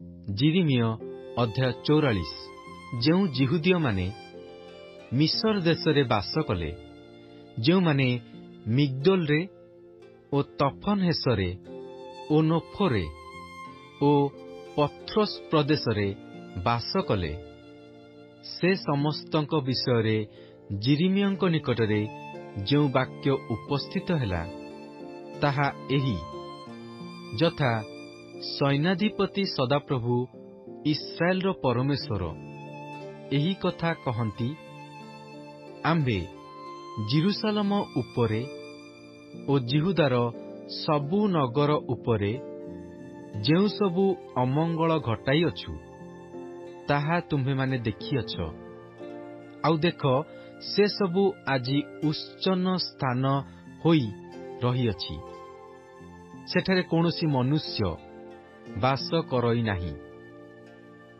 जिरिमिय अध्याय 44। जो जिहुदीय माने मिस्र देशरे बास कले, जो माने मिग्दोलरे ओ तफनहेसरे ओ नोफोरे ओ पथ्रोस प्रदेशरे बास कले, से समस्तक विषय जिरिमियंक निकटरे जो वाक्य उपस्थित हैला ताहा एही, यथा सैन्याधिपति सदाप्रभु इस्राएल परमेश्वर एही कथा कहंती, आम्भे जेरुसालेम उपरे ओ जिहुदार सबु नगर उपरे जेउ सबु अमंगल घटाई अछु ताहा तुम्हे माने देखिअछ। आउ देख, से सबु आजि उच्चन्न स्थान होई रहिअछि, सेठारे कौनसी मनुष्य बास करई नाही,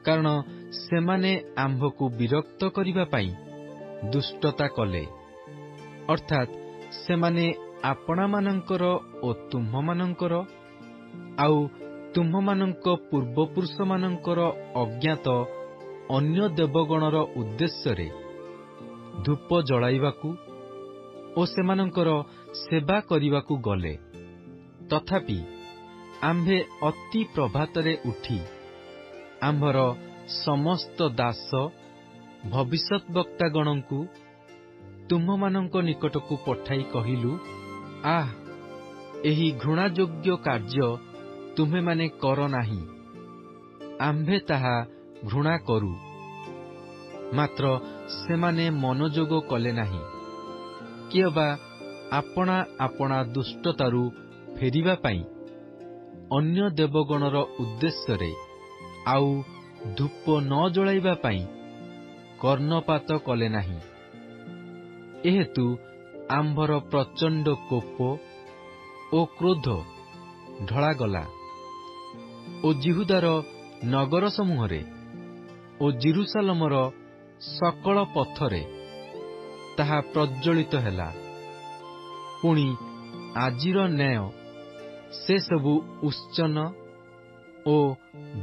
कारण सेमाने आम्भकु विरक्त करिबा पई दुष्टता कले, अर्थात सेमाने आपणा मानंकर ओ तुम्ह मानंकर आउ तुम्ह मानंक पूर्वपुरुष मानंकर अज्ञात अन्य देवगणर उद्देश्य धूप जलाइबाकू ओ सेमानंकर सेवा करिबाकू गले। तथापि आम्भे अति प्रभातरे उठी आम्भर समस्त दास भविष्यद्वक्तागणଙ୍କୁ तुम्हମାନଙ୍କ निकटକୁ पठाई कहिलु, आह, एही घृणायोग्य कार्य तुम्हे माने कर नाही, आम्भे ताहा घृणा करू। मात्र सेमाने मनोजोग कले नाही, कियबा आपणा आपणा दुष्टतारू फेरिबा पाई अन्य देवगणर उद्देश्य आउ धूप न जलाइबा पाई कर्णपात कले नाही। एहेतु आम्भर प्रचंड कोप ओ क्रोध ढळागला ओ जिहुदार नगर समूहरे ओ जेरुसालेमर सकल पथरे ताहा प्रज्वलित हैला। पुणी आजिर न्याय से सबु उच्चन्न ओ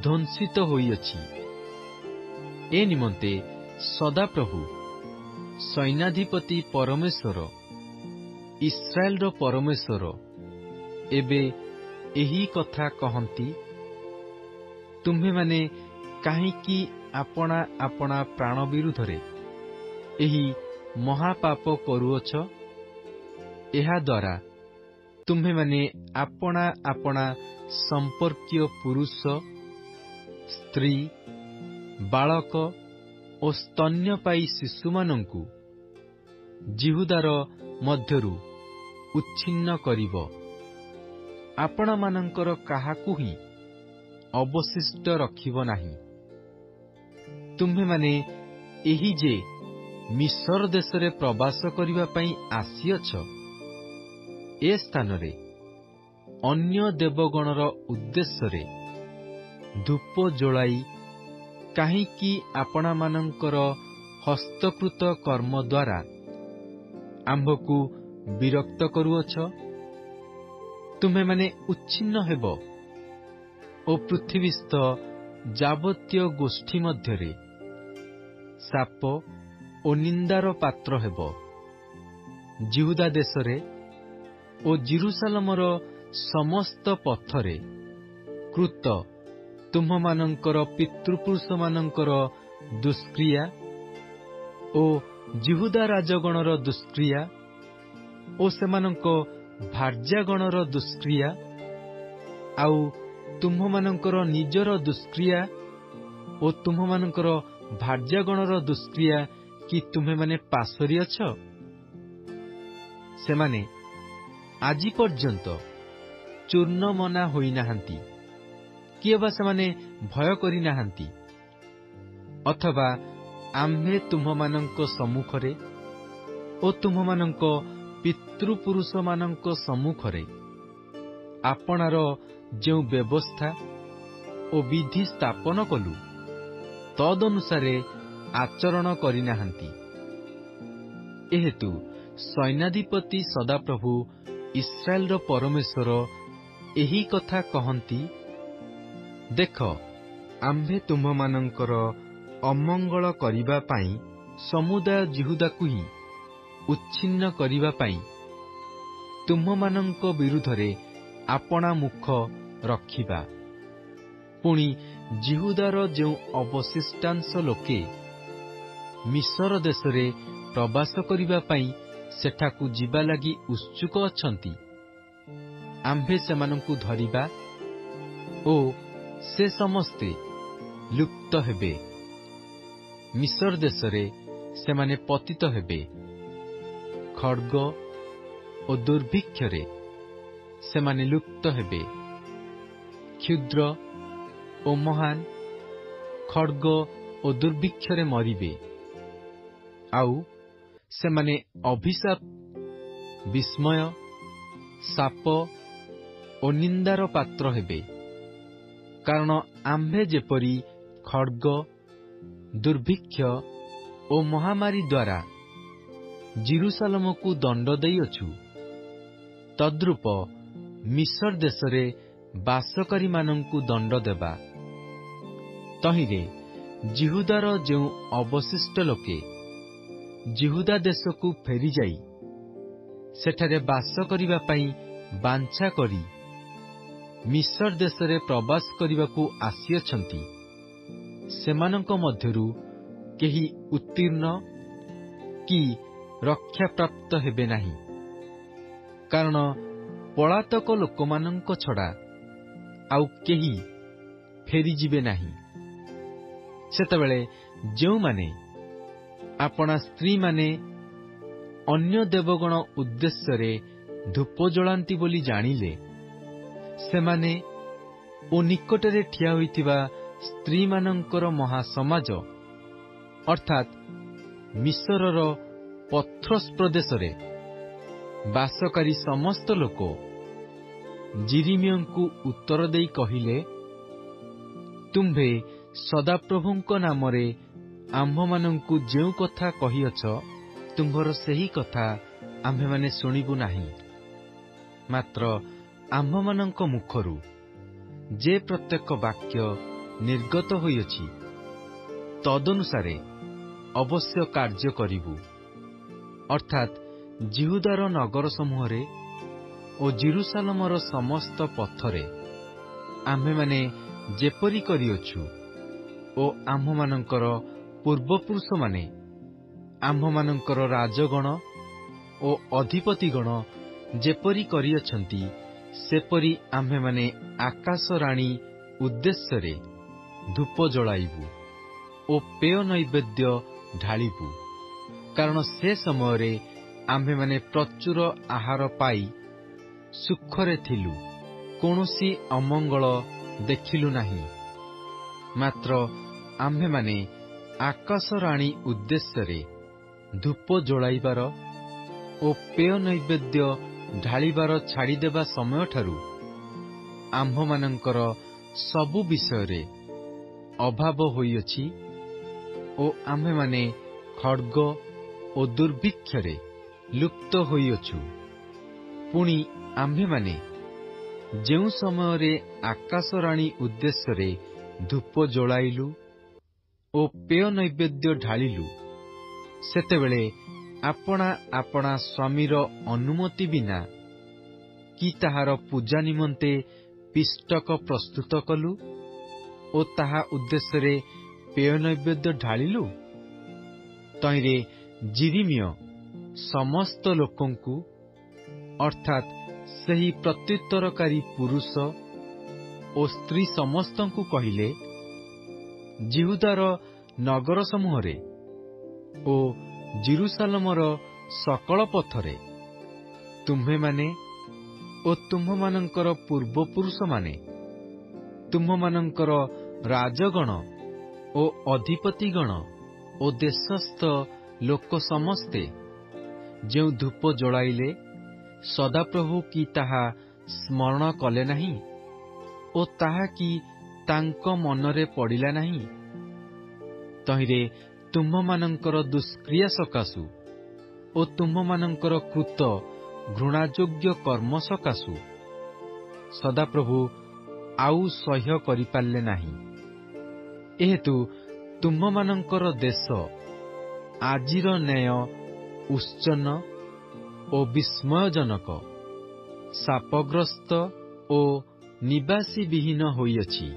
ध्वंसित होइअछि। ए निमंते सदाप्रभु सैन्याधिपति परमेश्वर इस्राएल परमेश्वर एबे एही कथा कहंती, तुम्हे माने काहींकि आपणा आपणा प्राण विरुद्धरे एही महापाप करुअछ। एहा द्वारा तुम्हे माने आपणा आपणा संपर्कीय पुरुष, स्त्री, बालक ओ स्तन्यपायी शिशुमानंकु जिहुदार मध्यरु उच्छिन्न करिब, आपणा मानंकर काहाकु ही अवशिष्ट रखिब नाही। तुम्हे माने एही जे मिस्र देशरे प्रवास करिबा पई आसीअछ, ए स्थानरे अन्य देवगणर उद्देश्य धूप जलाई काहींकि आपणा मानंकर हस्तकृत कर्म द्वारा आम्भकु विरक्त करुअछ। तुम्हे माने उच्छिन्न हेब ओ पृथ्वीस्थ जावतीय गोष्ठी मध्यरे साप ओ निंदार पात्र हेब। जिहुदा देशरे ओ जेरुसालेमर समस्त पथरे कृत तुम्हमानंकर पितृपुरुष मानंकर दुष्क्रिया ओ जिहुदा राजगणर दुष्क्रिया ओ सेमानंक भार्यागणर दुष्क्रिया आउ तुम्हमानंकर निजर दुष्क्रिया ओ तुम्हमानंकर भार्यागणर दुष्क्रिया कि तुम्हे माने पासरी अछ। सेमाने आजि पर्यंत चूर्ण मना होई नाहांती, कियबा सेमाने भय करि नाहांती, अथवा आम्भे तुम्हमानंक सम्मुखरे ओ तुम्हमानंक पितृपुरुष मानंक सम्मुखरे आपणार जो व्यवस्था ओ विधि स्थापन कलु तदनुसारे आचरण करि नाहांती। एहेतु सैन्याधिपति सदाप्रभु इस्राएल परमेश्वर एही कथा कहंती, देख ଆମ୍ଭେ ତୁମମାନଙ୍କର ଅମଙ୍ଗଳ କରିବା ପାଇଁ ସମୁଦାୟ ଜିହୁଦାକୁ ହିଁ ଉଚ୍ଛିନ୍ନ କରିବା ପାଇଁ ତୁମମାନଙ୍କ ବିରୁଦ୍ଧରେ ଆପଣା ମୁଖ ରଖିବା। ପୁଣି ଜିହୁଦାର ଯେଉଁ ଅବଶିଷ୍ଟାଂଶ ଲୋକେ ମିଶର ଦେଶରେ ପ୍ରବାସ କରିବା ପାଇଁ ସେଠାକୁ ଯିବା ଲାଗି ଉତ୍ସୁକ ଅଛନ୍ତି, ଆମ୍ଭେ ସେମାନଙ୍କୁ ଧରିବା ଓ ସେ ସମସ୍ତେ ଲୁପ୍ତ ହେବେ। ମିଶର ଦେଶରେ ସେମାନେ ପତିତ ହେବେ। ଖଡ୍ଗ ଓ ଦୁର୍ଭିକ୍ଷରେ ସେମାନେ ଲୁପ୍ତ ହେବେ। କ୍ଷୁଦ୍ର ଓ ମହାନ ଖଡ୍ଗ ଓ ଦୁର୍ଭିକ୍ଷରେ ମରିବେ। ଆଉ ସେମାନେ ଅଭିଶାପ, ବିସ୍ମୟ, ଶାପ ଓ ନିନ୍ଦାର ପାତ୍ର ହେବେ। କାରଣ ଆମ୍ଭେ ଯେପରି ଖଡ୍ଗ, ଦୁର୍ଭିକ୍ଷ ଓ ମହାମାରୀ ଦ୍ୱାରା ଜିରୁସାଲମକୁ ଦଣ୍ଡ ଦେଇଅଛୁ, ତଦ୍ରୂପ ମିଶର ଦେଶରେ ବାସକାରୀମାନଙ୍କୁ ଦଣ୍ଡ ଦେବା। ତହିଁରେ ଜିହୁଦାର ଯେଉଁ ଅବଶିଷ୍ଟ ଲୋକେ ଜିହୁଦା ଦେଶକୁ ଫେରିଯାଇ ସେଠାରେ ବାସ କରିବା ପାଇଁ ବାଞ୍ଛା କରି ମିଶର ଦେଶରେ ପ୍ରବାସ କରିବାକୁ ଆସିଅଛନ୍ତି, ସେମାନଙ୍କ ମଧ୍ୟରୁ କେହି ଉତ୍ତୀର୍ଣ୍ଣ କି ରକ୍ଷାପ୍ରାପ୍ତ ହେବେ ନାହିଁ। କାରଣ ପଳାତକ ଲୋକମାନଙ୍କ ଛଡ଼ା ଆଉ କେହି ଫେରିଯିବେ ନାହିଁ। ସେତେବେଳେ ଯେଉଁମାନେ ଆପଣା ସ୍ତ୍ରୀମାନେ ଅନ୍ୟ ଦେବଗଣ ଉଦ୍ଦେଶ୍ୟରେ ଧୂପ ଜଳାନ୍ତି ବୋଲି ଜାଣିଲେ, ସେମାନେ ଓ ନିକଟରେ ଠିଆ ହୋଇଥିବା ସ୍ତ୍ରୀମାନଙ୍କର ମହାସମାଜ ଅର୍ଥାତ୍ ମିଶରର ପଥ୍ରୋସ୍ ପ୍ରଦେଶରେ ବାସକାରୀ ସମସ୍ତ ଲୋକ ଜିରିମିୟଙ୍କୁ ଉତ୍ତର ଦେଇ କହିଲେ, ତୁମ୍ଭେ ସଦାପ୍ରଭୁଙ୍କ ନାମରେ ଆମ୍ଭମାନଙ୍କୁ ଯେଉଁ କଥା କହିଅଛ, ତୁମ୍ଭର ସେହି କଥା ଆମ୍ଭେମାନେ ଶୁଣିବୁ ନାହିଁ। ମାତ୍ର ଆମ୍ଭମାନଙ୍କ ମୁଖରୁ ଯେ ପ୍ରତ୍ୟେକ ବାକ୍ୟ ନିର୍ଗତ ହୋଇଅଛି, ତଦନୁସାରେ ଅବଶ୍ୟ କାର୍ଯ୍ୟ କରିବୁ। ଅର୍ଥାତ୍ ଜିହୁଦାର ନଗର ସମୂହରେ ଓ ଜିରୁସାଲମର ସମସ୍ତ ପଥରେ ଆମ୍ଭେମାନେ ଯେପରି କରିଅଛୁ ଓ ଆମ୍ଭମାନଙ୍କର ପୂର୍ବପୁରୁଷମାନେ ଆମ୍ଭମାନଙ୍କର ରାଜଗଣ ଓ ଅଧିପତିଗଣ ଯେପରି କରିଅଛନ୍ତି, ସେପରି ଆମ୍ଭେମାନେ ଆକାଶରାଣୀ ଉଦ୍ଦେଶ୍ୟରେ ଧୂପ ଜଳାଇବୁ ଓ ପେୟ ନୈବେଦ୍ୟ ଢାଳିବୁ। କାରଣ ସେ ସମୟରେ ଆମ୍ଭେମାନେ ପ୍ରଚୁର ଆହାର ପାଇ ସୁଖରେ ଥିଲୁ, କୌଣସି ଅମଙ୍ଗଳ ଦେଖିଲୁ ନାହିଁ। ମାତ୍ର ଆମ୍ଭେମାନେ ଆକାଶରାଣୀ ଉଦ୍ଦେଶ୍ୟରେ ଧୂପ ଜଳାଇବାର ଓ ପେୟ ନୈବେଦ୍ୟ ଢାଳିବାର ଛାଡ଼ିଦେବା ସମୟଠାରୁ ଆମ୍ଭମାନଙ୍କର ସବୁ ବିଷୟରେ ଅଭାବ ହୋଇଅଛି ଓ ଆମ୍ଭେମାନେ ଖଡ୍ଗ ଓ ଦୁର୍ଭିକ୍ଷରେ ଲୁପ୍ତ ହୋଇଅଛୁ। ପୁଣି ଆମ୍ଭେମାନେ ଯେଉଁ ସମୟରେ ଆକାଶରାଣୀ ଉଦ୍ଦେଶ୍ୟରେ ଧୂପ ଜଳାଇଲୁ ଓ ପେୟ ନୈବେଦ୍ୟ ଢାଳିଲୁ, ସେତେବେଳେ ଆପଣା ଆପଣା ସ୍ୱାମୀର ଅନୁମତି ବିନା କି ତାହାର ପୂଜା ନିମନ୍ତେ ପିଷ୍ଟକ ପ୍ରସ୍ତୁତ କଲୁ ଓ ତାହା ଉଦ୍ଦେଶ୍ୟରେ ପେୟ ନୈବେଦ୍ୟ ଢାଳିଲୁ। ତହିଁରେ ଜିରିମିୟ ସମସ୍ତ ଲୋକଙ୍କୁ ଅର୍ଥାତ୍ ସେହି ପ୍ରତ୍ୟୁତ୍ତରକାରୀ ପୁରୁଷ ଓ ସ୍ତ୍ରୀ ସମସ୍ତଙ୍କୁ କହିଲେ, ଜିହୁଦାର ନଗର ସମୂହରେ ଓ ଜିରୁସାଲମର ସକଳ ପଥରେ ତୁମ୍ଭେମାନେ ଓ ତୁମ୍ଭମାନଙ୍କର ପୂର୍ବପୁରୁଷମାନେ, ତୁମ୍ଭମାନଙ୍କର ରାଜଗଣ ଓ ଅଧିପତିଗଣ ଓ ଦେଶସ୍ଥ ଲୋକ ସମସ୍ତେ ଯେଉଁ ଧୂପ ଜଳାଇଲେ, ସଦାପ୍ରଭୁ କି ତାହା ସ୍ମରଣ କଲେ ନାହିଁ ଓ ତାହା କି ତାଙ୍କ ମନରେ ପଡ଼ିଲା ନାହିଁ? ତହିଁରେ ତୁମ୍ଭମାନଙ୍କର ଦୁଷ୍କ୍ରିୟା ସକାଶୁ ଓ ତୁମ୍ଭମାନଙ୍କର କୃତ ଘୃଣାଯୋଗ୍ୟ କର୍ମ ସକାଶୁ ସଦାପ୍ରଭୁ ଆଉ ସହ୍ୟ କରିପାରିଲେ ନାହିଁ। ଏହେତୁ ତୁମ୍ଭମାନଙ୍କର ଦେଶ ଆଜିର ନ୍ୟାୟ ଉତ୍ସନ୍ନ ଓ ବିସ୍ମୟଜନକ, ଶାପଗ୍ରସ୍ତ ଓ ନିବାସୀ ବିହୀନ ହୋଇଅଛି।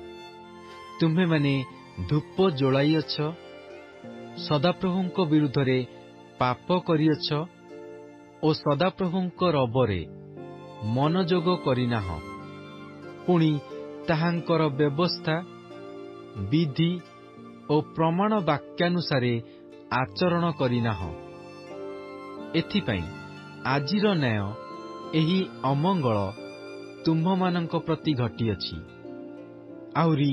ତୁମ୍ଭେମାନେ ଧୂପ ଜଳାଇଅଛ, ସଦାପ୍ରଭୁଙ୍କ ବିରୁଦ୍ଧରେ ପାପ କରିଅଛ ଓ ସଦାପ୍ରଭୁଙ୍କ ରବରେ ମନୋଯୋଗ କରିନାହଁ। ପୁଣି ତାହାଙ୍କର ବ୍ୟବସ୍ଥା, ବିଧି ଓ ପ୍ରମାଣ ବାକ୍ୟାନୁସାରେ ଆଚରଣ କରିନାହଁ। ଏଥିପାଇଁ ଆଜିର ନ୍ୟାୟ, ଏହି ଅମଙ୍ଗଳ ତୁମ୍ଭମାନଙ୍କ ପ୍ରତି ଘଟିଅଛି। ଆହୁରି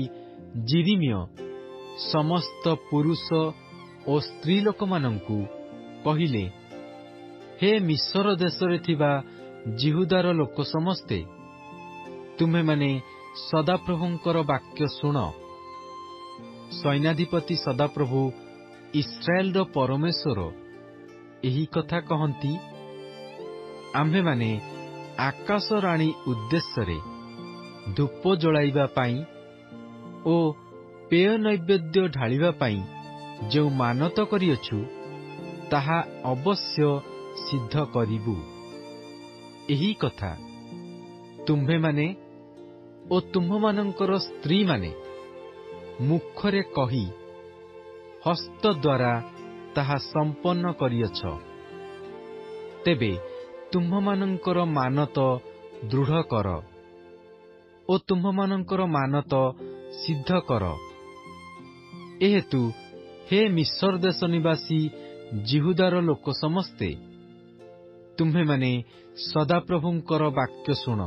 ଯିରିମିୟ ସମସ୍ତ ପୁରୁଷ ଓ ସ୍ତ୍ରୀ ଲୋକମାନଙ୍କୁ କହିଲେ, ହେ ମିଶର ଦେଶରେ ଥିବା ଜିହୁଦାର ଲୋକ ସମସ୍ତେ, ତୁମ୍ଭେମାନେ ସଦାପ୍ରଭୁଙ୍କର ବାକ୍ୟ ଶୁଣ। ସୈନ୍ୟାଧିପତି ସଦାପ୍ରଭୁ ଇସ୍ରାଏଲର ପରମେଶ୍ୱର ଏହି କଥା କହନ୍ତି, ଆମ୍ଭେମାନେ ଆକାଶରାଣୀ ଉଦ୍ଦେଶ୍ୟରେ ଧୂପ ଜଳାଇବା ପାଇଁ ଓ ପେୟ ନୈବେଦ୍ୟ ଢାଳିବା ପାଇଁ ଯେଉଁ ମାନତ କରିଅଛୁ, ତାହା ଅବଶ୍ୟ ସିଦ୍ଧ କରିବୁ। ଏହି କଥା ତୁମ୍ଭେମାନେ ଓ ତୁମ୍ଭମାନଙ୍କର ସ୍ତ୍ରୀମାନେ ମୁଖରେ କହି ହସ୍ତ ଦ୍ୱାରା ତାହା ସମ୍ପନ୍ନ କରିଅଛ। ତେବେ ତୁମ୍ଭମାନଙ୍କର ମାନତ ଦୃଢ଼ କର ଓ ତୁମ୍ଭମାନଙ୍କର ମାନତ ସିଦ୍ଧ କର। ଏହେତୁ ହେ ମିଶର ଦେଶ ନିବାସୀ ଜିହୁଦାର ଲୋକ ସମସ୍ତେ, ତୁମ୍ଭେମାନେ ସଦାପ୍ରଭୁଙ୍କର ବାକ୍ୟ ଶୁଣ।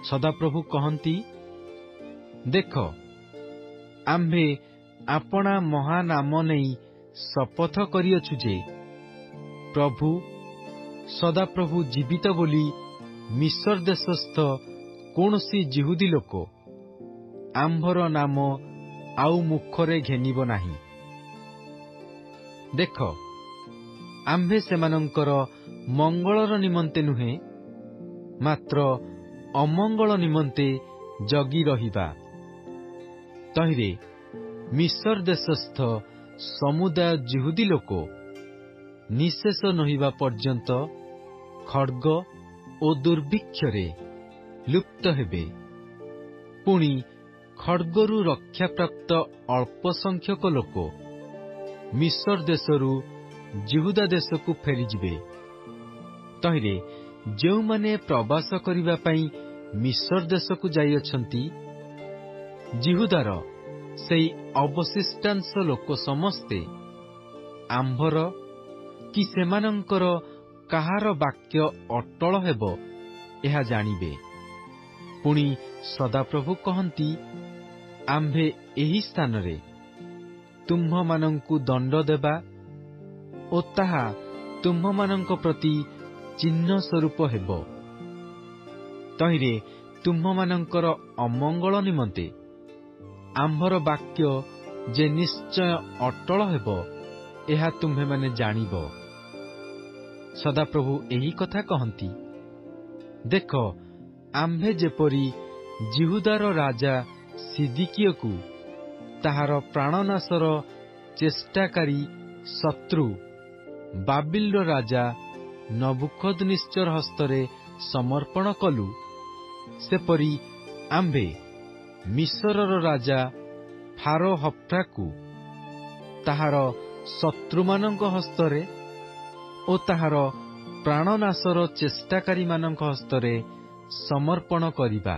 ସଦାପ୍ରଭୁ କହନ୍ତି, ଦେଖ, ଆମ୍ଭେ ଆପଣା ମହାନାମ ନେଇ ଶପଥ କରିଅଛୁ ଯେ, ପ୍ରଭୁ ସଦାପ୍ରଭୁ ଜୀବିତ ବୋଲି ମିଶର ଦେଶସ୍ଥ କୌଣସି ଜିହୁଦୀ ଲୋକ ଆମ୍ଭର ନାମ ଆଉ ମୁଖରେ ଘେନିବ ନାହିଁ। ଦେଖ, ଆମ୍ଭେ ସେମାନଙ୍କର ମଙ୍ଗଳର ନିମନ୍ତେ ନୁହେଁ, ମାତ୍ର ଅମଙ୍ଗଳ ନିମନ୍ତେ ଜଗି ରହିବା। ତହିଁରେ ମିଶର ଦେଶସ୍ଥ ସମୁଦାୟ ଜିହୁଦୀ ଲୋକ ନିଃଶେଷ ନୋହିବା ପର୍ଯ୍ୟନ୍ତ ଖଡ୍ଗ ଓ ଦୁର୍ଭିକ୍ଷରେ ଲୁପ୍ତ ହେବେ। ପୁଣି ଖଡ୍ଗରୁ ରକ୍ଷାପ୍ରାପ୍ତ ଅଳ୍ପ ସଂଖ୍ୟକ ଲୋକ ମିଶର ଦେଶରୁ ଜିହୁଦା ଦେଶକୁ ଫେରିଯିବେ। ତହିଁରେ ଯେଉଁମାନେ ପ୍ରବାସ କରିବା ପାଇଁ ମିଶର ଦେଶକୁ ଯାଇଅଛନ୍ତି, ଜିହୁଦାର ସେହି ଅବଶିଷ୍ଟାଂଶ ଲୋକ ସମସ୍ତେ ଆମ୍ଭର କି ସେମାନଙ୍କର କାହାର ବାକ୍ୟ ଅଟଳ ହେବ, ଏହା ଜାଣିବେ। ପୁଣି ସଦାପ୍ରଭୁ କହନ୍ତି, ଆମ୍ଭେ ଏହି ସ୍ଥାନରେ ତୁମ୍ଭମାନଙ୍କୁ ଦଣ୍ଡ ଦେବା ଓ ତାହା ତୁମ୍ଭମାନଙ୍କ ପ୍ରତି ଚିହ୍ନ ସ୍ୱରୂପ ହେବ। ତହିଁରେ ତୁମ୍ଭମାନଙ୍କର ଅମଙ୍ଗଳ ନିମନ୍ତେ ଆମ୍ଭର ବାକ୍ୟ ଯେ ନିଶ୍ଚୟ ଅଟଳ ହେବ, ଏହା ତୁମ୍ଭେମାନେ ଜାଣିବ। ସଦାପ୍ରଭୁ ଏହି କଥା କହନ୍ତି, ଦେଖ, ଆମ୍ଭେ ଯେପରି ଜିହୁଦାର ରାଜା ସିଦିକିୟକୁ ତାହାର ପ୍ରାଣନାଶର ଚେଷ୍ଟାକାରୀ ଶତ୍ରୁ ବାବିଲର ରାଜା ନବୁକଦନେସ୍ସର ହସ୍ତରେ ସମର୍ପଣ କଲୁ, ସେପରି ଆମ୍ଭେ ମିଶରର ରାଜା ଫାରୋହଫ୍ରାକୁ ତାହାର ଶତ୍ରୁମାନଙ୍କ ହସ୍ତରେ ଓ ତାହାର ପ୍ରାଣନାଶର ଚେଷ୍ଟାକାରୀମାନଙ୍କ ହସ୍ତରେ ସମର୍ପଣ କରିବା।